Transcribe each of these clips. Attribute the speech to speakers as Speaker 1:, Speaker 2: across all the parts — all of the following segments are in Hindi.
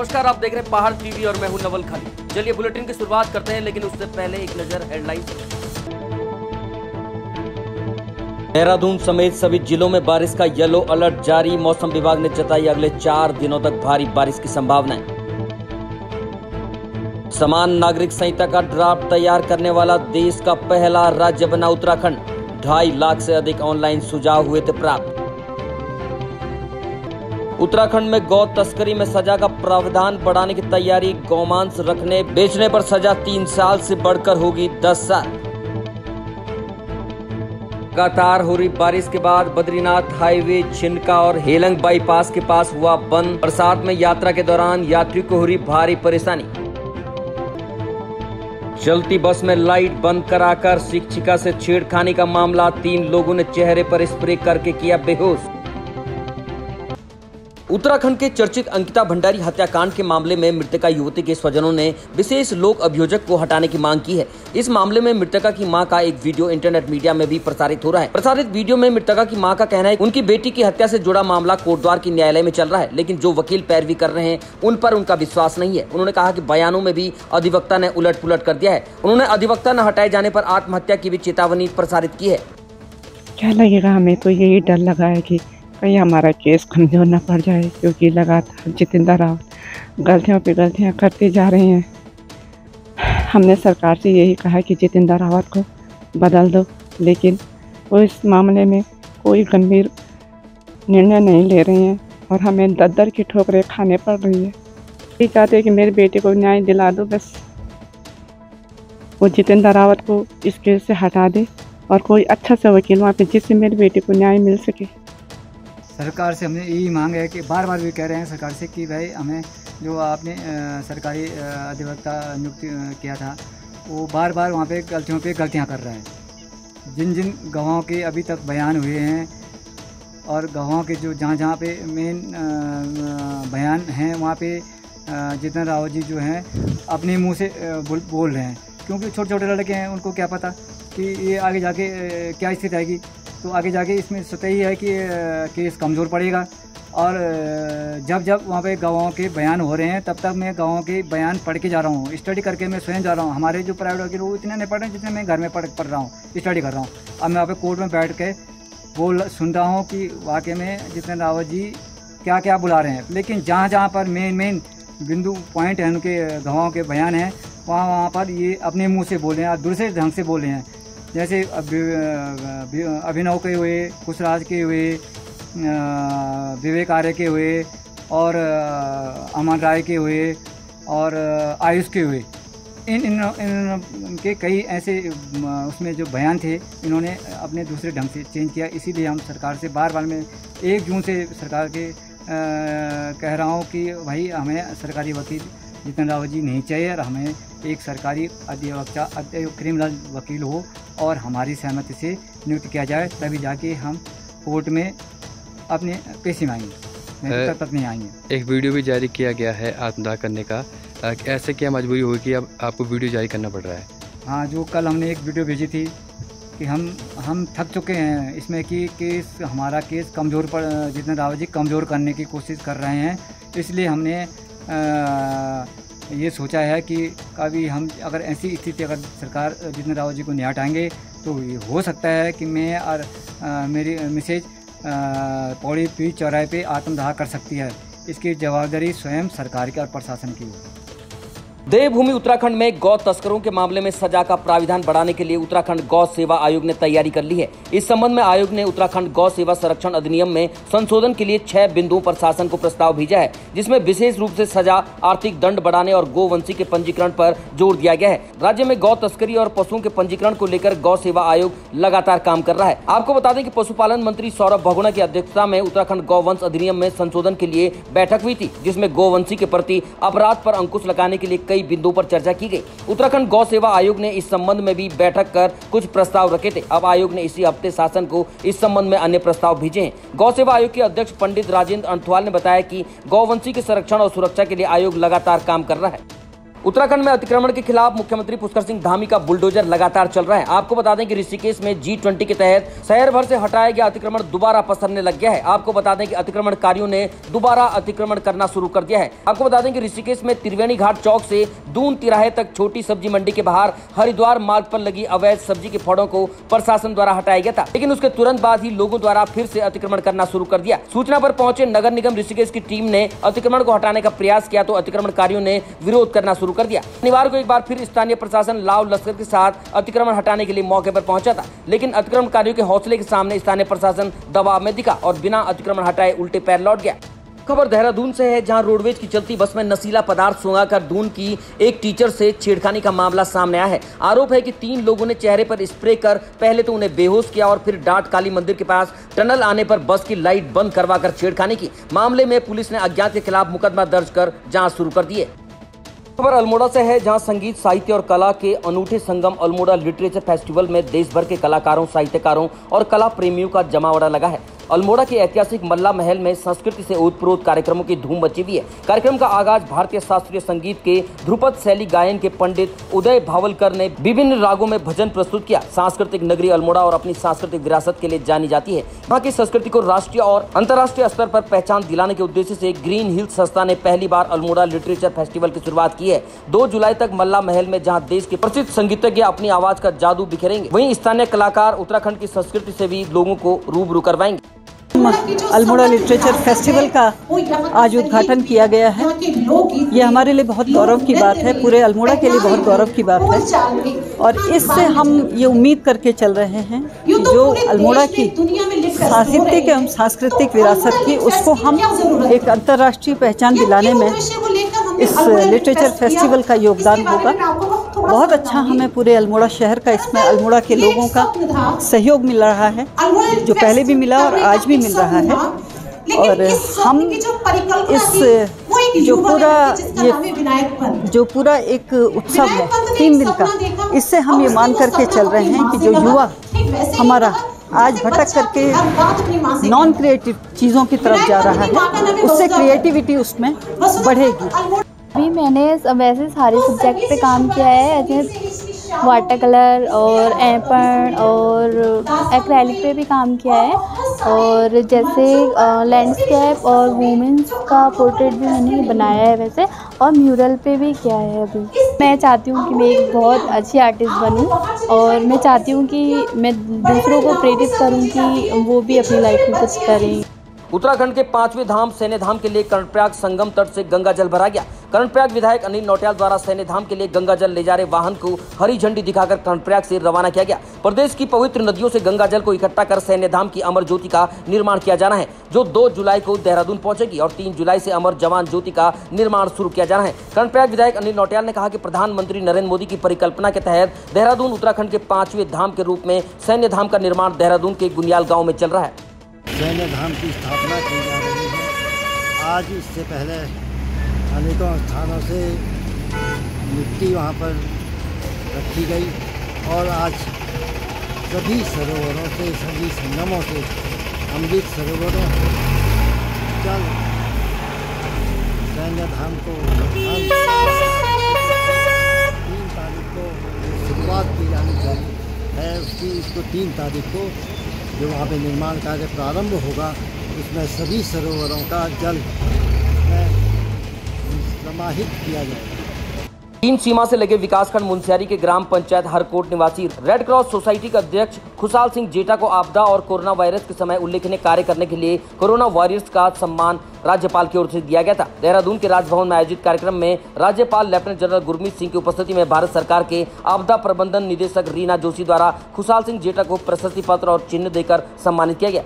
Speaker 1: नमस्कार, आप देख रहे हैं पहाड़ टीवी और मैं हूं नवल खाली। चलिए बुलेटिन की शुरुआत करते हैं, लेकिन उससे पहले एक नजर हेडलाइन। देहरादून समेत सभी जिलों में बारिश का येलो अलर्ट जारी। मौसम विभाग ने जताई अगले 4 दिनों तक भारी बारिश की संभावना। समान नागरिक संहिता का ड्राफ्ट तैयार करने वाला देश का पहला राज्य बना उत्तराखंड। 2.5 लाख से अधिक ऑनलाइन सुझाव हुए थे प्राप्त। उत्तराखंड में गौ तस्करी में सजा का प्रावधान बढ़ाने की तैयारी। गौमांस रखने बेचने पर सजा 3 साल से बढ़कर होगी 10 साल। लगातार हो रही बारिश के बाद बद्रीनाथ हाईवे छिनका और हेलंग बाईपास के पास हुआ बंद। बरसात में यात्रा के दौरान यात्रियों को हो रही भारी परेशानी। चलती बस में लाइट बंद कराकर शिक्षिका से छेड़खानी का मामला। 3 लोगों ने चेहरे पर स्प्रे करके किया बेहोश। उत्तराखंड के चर्चित अंकिता भंडारी हत्याकांड के मामले में मृतका युवती के स्वजनों ने विशेष लोक अभियोजक को हटाने की मांग की है। इस मामले में मृतका की मां का एक वीडियो इंटरनेट मीडिया में भी प्रसारित हो रहा है। प्रसारित वीडियो में मृतका की मां का कहना है उनकी बेटी की हत्या से जुड़ा मामला कोटद्वार की न्यायालय में चल रहा है, लेकिन जो वकील पैरवी कर रहे हैं उन पर उनका विश्वास नहीं है। उन्होंने कहा कि बयानों में भी अधिवक्ता ने उलट पुलट कर दिया है। उन्होंने अधिवक्ता न हटाए जाने पर आत्महत्या की भी चेतावनी प्रसारित की है।
Speaker 2: क्या लगेगा, हमें तो यही डर लगा है कि कहीं हमारा केस कमजोर न पड़ जाए, क्योंकि लगातार जितेंद्र रावत गलतियों पे गलतियां करते जा रहे हैं। हमने सरकार से यही कहा कि जितेंद्र रावत को बदल दो, लेकिन वो इस मामले में कोई गंभीर निर्णय नहीं ले रहे हैं और हमें दर की ठोकरें खाने पड़ रही है। यही चाहते हैं कि मेरे बेटे को न्याय दिला दो, बस वो जितेंद्र रावत को इस केस से हटा दे और कोई अच्छा सा वकील वहाँ पे जिससे मेरे बेटे को न्याय मिल सके।
Speaker 3: सरकार से हमने यही मांग है कि बार बार भी कह रहे हैं सरकार से कि भाई हमें जो आपने सरकारी अधिवक्ता नियुक्त किया था वो बार बार वहाँ पे गलतियाँ कर रहा है। जिन जिन गवाहों के अभी तक बयान हुए हैं और गवाहों के जो जहाँ पे मेन बयान हैं वहाँ पे जितेंद्र रावत जी जो हैं अपने मुँह से बोल रहे हैं, क्योंकि छोटे छोटे लड़के हैं, उनको क्या पता कि ये आगे जाके क्या स्थिति आएगी। तो आगे जाके इसमें स्वतः ही है कि केस कमज़ोर पड़ेगा। और जब जब वहाँ पे गवाहों के बयान हो रहे हैं तब तक मैं गवाहों के बयान पढ़ के जा रहा हूँ, स्टडी करके मैं स्वयं जा रहा हूँ। हमारे जो प्राइवेट वकील वो इतने नहीं पढ़ रहे हैं जितने मैं घर में पढ़ रहा हूँ, स्टडी कर रहा हूँ। अब मैं वहाँ पे कोर्ट में बैठ के सुन रहा हूँ कि वाकई में जितेंद्र रावत जी क्या क्या बुला रहे हैं। लेकिन जहाँ जहाँ पर मेन बिंदु पॉइंट है उनके गवाहों के बयान हैं वहाँ पर ये अपने मुँह से बोले हैं और दूसरे ढंग से बोले हैं। जैसे अभिनव के हुए, कुशराज के हुए, विवेक आर्य के हुए और अमन राय के हुए और आयुष के हुए। इनके कई ऐसे उसमें जो बयान थे इन्होंने अपने दूसरे ढंग से चेंज किया। इसीलिए हम सरकार से बार बार मैं 1 जून से सरकार के कह रहा हूँ कि भाई हमें सरकारी वकील जितेंद्र रावत जी नहीं चाहिए और हमें एक सरकारी अधिवक्ता क्रिमिनल वकील हो और हमारी सहमति से नियुक्त किया जाए, तभी जाके हम कोर्ट में अपने पेशी में आएंगे, तब तक नहीं आएंगे।
Speaker 4: एक वीडियो भी जारी किया गया है आत्मदाह करने का, ऐसे क्या मजबूरी हुई कि अब आपको वीडियो जारी करना पड़ रहा है?
Speaker 3: हाँ, जो कल हमने एक वीडियो भेजी थी कि हम थक चुके हैं इसमें कि हमारा केस कमज़ोर पर जितेंद्र रावत जी कमज़ोर करने की कोशिश कर रहे हैं। इसलिए हमने ये सोचा है कि कभी हम अगर ऐसी स्थिति अगर सरकार जितेंद्र रावत जी को नहीं हटाएंगे तो ये हो सकता है कि मैं और मेरी मिसेज पौड़ी पीर चौराहे पे आत्मदाह कर सकती है। इसकी जवाबदारी स्वयं सरकार की और प्रशासन की है।
Speaker 1: देवभूमि उत्तराखंड में गौ तस्करों के मामले में सजा का प्राविधान बढ़ाने के लिए उत्तराखंड गौ सेवा आयोग ने तैयारी कर ली है। इस संबंध में आयोग ने उत्तराखंड गौ सेवा संरक्षण अधिनियम में संशोधन के लिए 6 बिंदुओं पर शासन को प्रस्ताव भेजा है, जिसमें विशेष रूप से सजा, आर्थिक दंड बढ़ाने और गोवंशी के पंजीकरण पर जोर दिया गया है। राज्य में गौ तस्करी और पशुओं के पंजीकरण को लेकर गौ सेवा आयोग लगातार काम कर रहा है। आपको बता दें कि पशुपालन मंत्री सौरभ बहुगुणा की अध्यक्षता में उत्तराखंड गौवंश अधिनियम में संशोधन के लिए बैठक हुई थी, जिसमें गोवंशी के प्रति अपराध पर अंकुश लगाने के लिए कई बिंदुओं पर चर्चा की गई। उत्तराखंड गौ सेवा आयोग ने इस संबंध में भी बैठक कर कुछ प्रस्ताव रखे थे। अब आयोग ने इसी हफ्ते शासन को इस संबंध में अन्य प्रस्ताव भेजे हैं। गौ सेवा आयोग के अध्यक्ष पंडित राजेंद्र अंथवाल ने बताया कि गौवंशी के संरक्षण और सुरक्षा के लिए आयोग लगातार काम कर रहा है। उत्तराखंड में अतिक्रमण के खिलाफ मुख्यमंत्री पुष्कर सिंह धामी का बुलडोजर लगातार चल रहा है। आपको बता दें कि ऋषिकेश में G20 के तहत शहर भर से हटाया गया अतिक्रमण दोबारा पसरने लग गया है। आपको बता दें कि अतिक्रमणकारियों ने दोबारा अतिक्रमण करना शुरू कर दिया है। आपको बता दें कि ऋषिकेश में त्रिवेणी घाट चौक से दून तिराहे तक छोटी सब्जी मंडी के बाहर हरिद्वार मार्ग पर लगी अवैध सब्जी के फड़ों को प्रशासन द्वारा हटाया गया था, लेकिन उसके तुरंत बाद ही लोगों द्वारा फिर से अतिक्रमण करना शुरू कर दिया। सूचना पर पहुंचे नगर निगम ऋषिकेश की टीम ने अतिक्रमण को हटाने का प्रयास किया तो अतिक्रमणकारियों ने विरोध करना शुरू कर दिया। शनिवार को एक बार फिर स्थानीय प्रशासन लाव लश्कर के साथ अतिक्रमण हटाने के लिए मौके पर पहुंचा था, लेकिन अतिक्रमणकारियों के हौसले के सामने स्थानीय प्रशासन दबाव में दिखा और बिना अतिक्रमण हटाए उल्टे पैर लौट गया। खबर देहरादून से है, जहां रोडवेज की चलती बस में नशीला पदार्थ सुंघाकर दून की एक टीचर से छेड़खानी का मामला सामने आया है। आरोप है कि 3 लोगों ने चेहरे पर स्प्रे कर पहले तो उन्हें बेहोश किया और फिर डांट काली मंदिर के पास टनल आने पर बस की लाइट बंद करवाकर छेड़खानी की। मामले में पुलिस ने अज्ञात के खिलाफ मुकदमा दर्ज कर जाँच शुरू कर दी है। खबर अल्मोड़ा से है, जहां संगीत, साहित्य और कला के अनूठे संगम अल्मोड़ा लिटरेचर फेस्टिवल में देश भर के कलाकारों, साहित्यकारों और कला प्रेमियों का जमावड़ा लगा है। अल्मोड़ा के ऐतिहासिक मल्ला महल में संस्कृति से ओतप्रोत कार्यक्रमों की धूम मची हुई है। कार्यक्रम का आगाज भारतीय शास्त्रीय संगीत के ध्रुपद शैली गायन के पंडित उदय भावलकर ने विभिन्न रागों में भजन प्रस्तुत किया। सांस्कृतिक नगरी अल्मोड़ा और अपनी सांस्कृतिक विरासत के लिए जानी जाती है। वहाँ की संस्कृति को राष्ट्रीय और अंतर्राष्ट्रीय स्तर पर पहचान दिलाने के उद्देश्य से ग्रीन हिल्स संस्था ने पहली बार अल्मोड़ा लिटरेचर फेस्टिवल की शुरुआत की है। 2 जुलाई तक मल्ला महल में जहाँ देश के प्रसिद्ध संगीतज्ञ अपनी आवाज का जादू बिखेरेंगे, वहीं स्थानीय कलाकार उत्तराखंड की संस्कृति से भी लोगों को रूबरू करवाएंगे।
Speaker 5: अल्मोड़ा लिटरेचर फेस्टिवल का आज उद्घाटन किया गया है। ये हमारे लिए बहुत गौरव की बात है, पूरे अल्मोड़ा के लिए बहुत गौरव की बात है और इससे हम ये उम्मीद करके चल रहे हैं कि जो अल्मोड़ा की साहित्यिक एवं सांस्कृतिक विरासत थी उसको हम एक अंतर्राष्ट्रीय पहचान दिलाने में इस लिटरेचर फेस्टिवल का योगदान होगा। बहुत अच्छा हमें पूरे अल्मोड़ा शहर का, इसमें अल्मोड़ा के लोगों का सहयोग मिल रहा है, जो पहले भी मिला और आज भी मिल रहा है। और हम इस जो पूरा एक उत्सव है 3 दिन का, इससे हम ये मान करके चल रहे हैं कि जो युवा हमारा आज भटक करके नॉन क्रिएटिव चीज़ों की तरफ जा रहा है, उससे क्रिएटिविटी उसमें बढ़ेगी।
Speaker 6: अभी मैंने वैसे सारे सब्जेक्ट पे काम किया है, जैसे वाटर कलर और एपन और एक्रेलिक पे भी काम किया है और जैसे लैंडस्केप और वुमेन्स का पोर्ट्रेट भी मैंने बनाया है वैसे, और म्यूरल पे भी किया है। अभी मैं चाहती हूँ कि मैं एक बहुत अच्छी आर्टिस्ट बनूँ और मैं चाहती हूँ कि मैं दूसरों को प्रेरित करूँ कि वो भी अपनी लाइफ में कुछ करें।
Speaker 1: उत्तराखंड के 5वें धाम सैन्य धाम के लिए कर्णप्रयाग संगम तट से गंगा जल भरा गया। कर्णप्रयाग विधायक अनिल नौटियाल द्वारा सैन्य धाम के लिए गंगा जल ले जा रहे वाहन को हरी झंडी दिखाकर कर्णप्रयाग से रवाना किया गया। प्रदेश की पवित्र नदियों से गंगा जल को इकट्ठा कर सैन्य धाम की अमर ज्योति का निर्माण किया जाना है, जो 2 जुलाई को देहरादून पहुंचेगी और 3 जुलाई से अमर जवान ज्योति का निर्माण शुरू किया जाना है। कर्णप्रयाग विधायक अनिल नौटियाल ने कहा कि प्रधानमंत्री नरेंद्र मोदी की परिकल्पना के तहत देहरादून उत्तराखंड के 5वें धाम के रूप में सैन्य धाम का निर्माण देहरादून के गुनियाल गाँव में चल रहा है।
Speaker 7: सैन्य धाम की स्थापना की जा रही है। आज इससे पहले अनेकों स्थानों से मिट्टी वहाँ पर रखी गई और आज सभी सरोवरों से, सभी संगमों से, अमृत सरोवरों से जल सैन्य धाम को 3 तारीख को शुरुआत की जानी है उसको 3 तारीख को जो वहाँ पे निर्माण कार्य प्रारंभ होगा, उसमें सभी सरोवरों का जल समाहित किया जाएगा।
Speaker 1: 3 सीमा से लगे विकासखंड मुनस्यारी के ग्राम पंचायत हरकोट निवासी रेड क्रॉस सोसाइटी के अध्यक्ष खुशाल सिंह जेठा को आपदा और कोरोना वायरस के समय उल्लेखनीय कार्य करने के लिए कोरोना वॉरियर्स का सम्मान राज्यपाल की ओर से दिया गया था। देहरादून के राजभवन में आयोजित कार्यक्रम में राज्यपाल लेफ्टिनेंट जनरल गुरमीत सिंह की उपस्थिति में भारत सरकार के आपदा प्रबंधन निदेशक रीना जोशी द्वारा खुशाल सिंह जेठा को प्रशस्ति पत्र और चिन्ह देकर सम्मानित किया गया।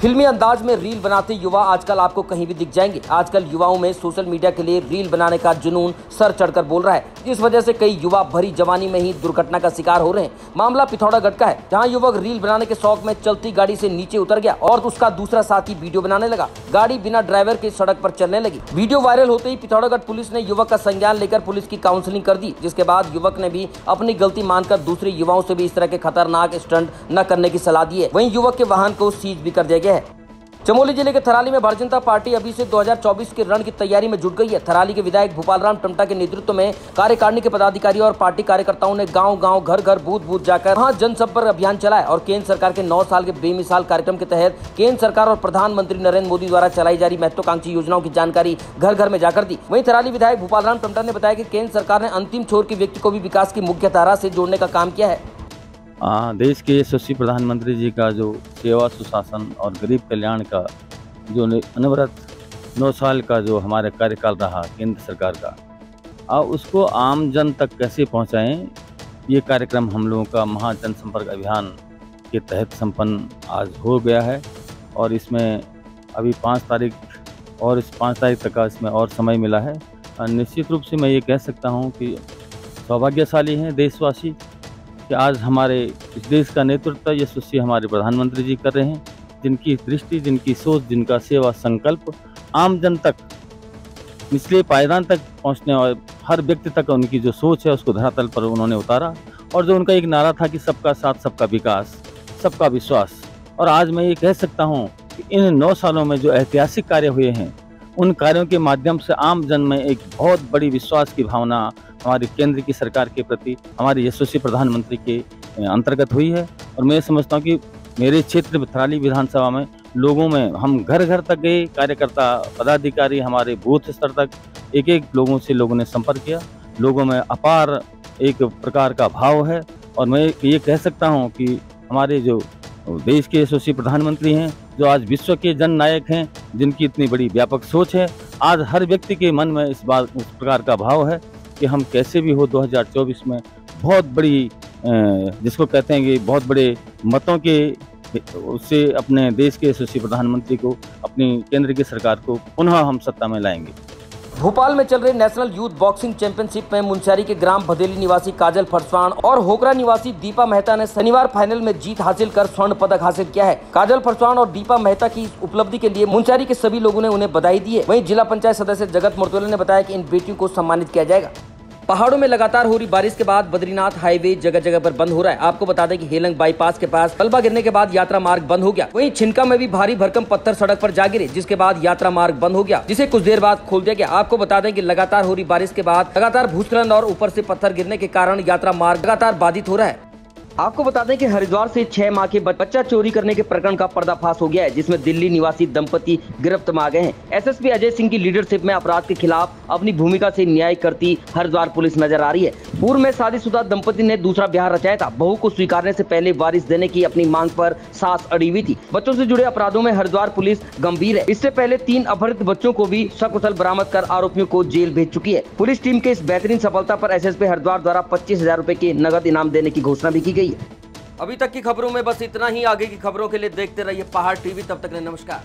Speaker 1: फिल्मी अंदाज में रील बनाते युवा आजकल आपको कहीं भी दिख जाएंगे। आजकल युवाओं में सोशल मीडिया के लिए रील बनाने का जुनून सर चढ़कर बोल रहा है, जिस वजह से कई युवा भरी जवानी में ही दुर्घटना का शिकार हो रहे हैं। मामला पिथौरागढ़ का है, जहां युवक रील बनाने के शौक में चलती गाड़ी से नीचे उतर गया और उसका दूसरा साथी वीडियो बनाने लगा। गाड़ी बिना ड्राइवर के सड़क पर चलने लगी। वीडियो वायरल होते ही पिथौरागढ़ पुलिस ने युवक का संज्ञान लेकर पुलिस की काउंसलिंग कर दी, जिसके बाद युवक ने भी अपनी गलती मानकर दूसरे युवाओं से भी इस तरह के खतरनाक स्टंट न करने की सलाह दी है। वहीं युवक के वाहन को सीज भी कर दिया गया है। चमोली जिले के थराली में भारतीय जनता पार्टी अभी से 2024 के रण की तैयारी में जुट गई है। थराली के विधायक भूपाल राम टमटा के नेतृत्व में कार्यकारिणी के पदाधिकारी और पार्टी कार्यकर्ताओं ने गांव-गांव, घर-घर, बूथ-बूथ जाकर वहां जनसंपर्क अभियान चलाया और केंद्र सरकार के 9 साल के बेमिसाल कार्यक्रम के तहत केंद्र सरकार और प्रधानमंत्री नरेंद्र मोदी द्वारा चलाई जा रही महत्वाकांक्षी योजनाओं की जानकारी घर-घर में जाकर दी। वहीं थराली विधायक भूपाल राम टमटा ने बताया कि केंद्र सरकार ने अंतिम छोर के व्यक्ति को भी विकास की मुख्य धारा से जोड़ने का काम किया है।
Speaker 8: देश के यशस्वी प्रधानमंत्री जी का जो सेवा, सुशासन और गरीब कल्याण का जो अनवरत 9 साल का जो हमारा कार्यकाल रहा केंद्र सरकार का, उसको आम जन तक कैसे पहुंचाएं, ये कार्यक्रम हम लोगों का महा जनसंपर्क अभियान के तहत संपन्न आज हो गया है। और इसमें अभी 5 तारीख और इस 5 तारीख तक का इसमें और समय मिला है। निश्चित रूप से मैं ये कह सकता हूँ कि सौभाग्यशाली हैं देशवासी कि आज हमारे इस देश का नेतृत्व यशस्वी हमारे प्रधानमंत्री जी कर रहे हैं, जिनकी दृष्टि, जिनकी सोच, जिनका सेवा संकल्प आम जन तक, निचले पायदान तक पहुंचने और हर व्यक्ति तक उनकी जो सोच है उसको धरातल पर उन्होंने उतारा। और जो उनका एक नारा था कि सबका साथ, सबका विकास, सबका विश्वास। और आज मैं ये कह सकता हूँ कि इन 9 सालों में जो ऐतिहासिक कार्य हुए हैं, उन कार्यों के माध्यम से आम जन में एक बहुत बड़ी विश्वास की भावना हमारी केंद्र की सरकार के प्रति हमारे यशस्वी प्रधानमंत्री के अंतर्गत हुई है। और मैं समझता हूँ कि मेरे क्षेत्र में थराली विधानसभा में लोगों में हम घर घर तक गए, कार्यकर्ता, पदाधिकारी, हमारे बूथ स्तर तक एक लोगों से लोगों ने संपर्क किया। लोगों में अपार एक प्रकार का भाव है। और मैं ये कह सकता हूँ कि हमारे जो देश के यशस्वी प्रधानमंत्री हैं, जो आज विश्व के जननायक हैं, जिनकी इतनी बड़ी व्यापक सोच है, आज हर व्यक्ति के मन में इस प्रकार का भाव है कि हम कैसे भी हो 2024 में बहुत बड़ी, जिसको कहते हैं कि बहुत बड़े मतों के उससे अपने देश के यशस्वी प्रधानमंत्री को, अपनी केंद्र की सरकार को पुनः हम सत्ता में लाएंगे।
Speaker 1: भोपाल में चल रही नेशनल यूथ बॉक्सिंग चैंपियनशिप में मुंशियारी के ग्राम भदेली निवासी काजल फरसवान और होकरा निवासी दीपा मेहता ने शनिवार फाइनल में जीत हासिल कर स्वर्ण पदक हासिल किया है। काजल फरसवान और दीपा मेहता की इस उपलब्धि के लिए मुंशियारी के सभी लोगों ने उन्हें बधाई दी है। वहीं जिला पंचायत सदस्य जगत मुर्तुले ने बताया कि इन बेटियों को सम्मानित किया जाएगा। पहाड़ों में लगातार हो रही बारिश के बाद बद्रीनाथ हाईवे जगह जगह पर बंद हो रहा है। आपको बता दें कि हेलंग बाईपास के पास मलबा गिरने के बाद यात्रा मार्ग बंद हो गया। वहीं छिनका में भी भारी भरकम पत्थर सड़क पर जा गिरे, जिसके बाद यात्रा मार्ग बंद हो गया, जिसे कुछ देर बाद खोल दिया गया। आपको बता दें कि लगातार हो रही बारिश के बाद लगातार भूस्खलन और ऊपर से पत्थर गिरने के कारण यात्रा मार्ग लगातार बाधित हो रहा है। आपको बता दें कि हरिद्वार से 6 माह के बच्चा चोरी करने के प्रकरण का पर्दाफाश हो गया है, जिसमें दिल्ली निवासी दंपति गिरफ्त में आ गए हैं। एसएसपी अजय सिंह की लीडरशिप में अपराध के खिलाफ अपनी भूमिका से न्याय करती हरिद्वार पुलिस नजर आ रही है। पूर्व में शादीशुदा दंपति ने दूसरा ब्याह रचाया था। बहू को स्वीकारने से पहले वारिस देने की अपनी मांग पर सास अड़ी हुई थी। बच्चों से जुड़े अपराधों में हरिद्वार पुलिस गंभीर है। इससे पहले 3 अपहृत बच्चों को भी सकुशल बरामद कर आरोपियों को जेल भेज चुकी है। पुलिस टीम के इस बेहतरीन सफलता पर एसएसपी हरिद्वार द्वारा 25,000 रूपए के नगद इनाम देने की घोषणा भी की गई है। अभी तक की खबरों में बस इतना ही। आगे की खबरों के लिए देखते रहिए पहाड़ टीवी। तब तक नमस्कार।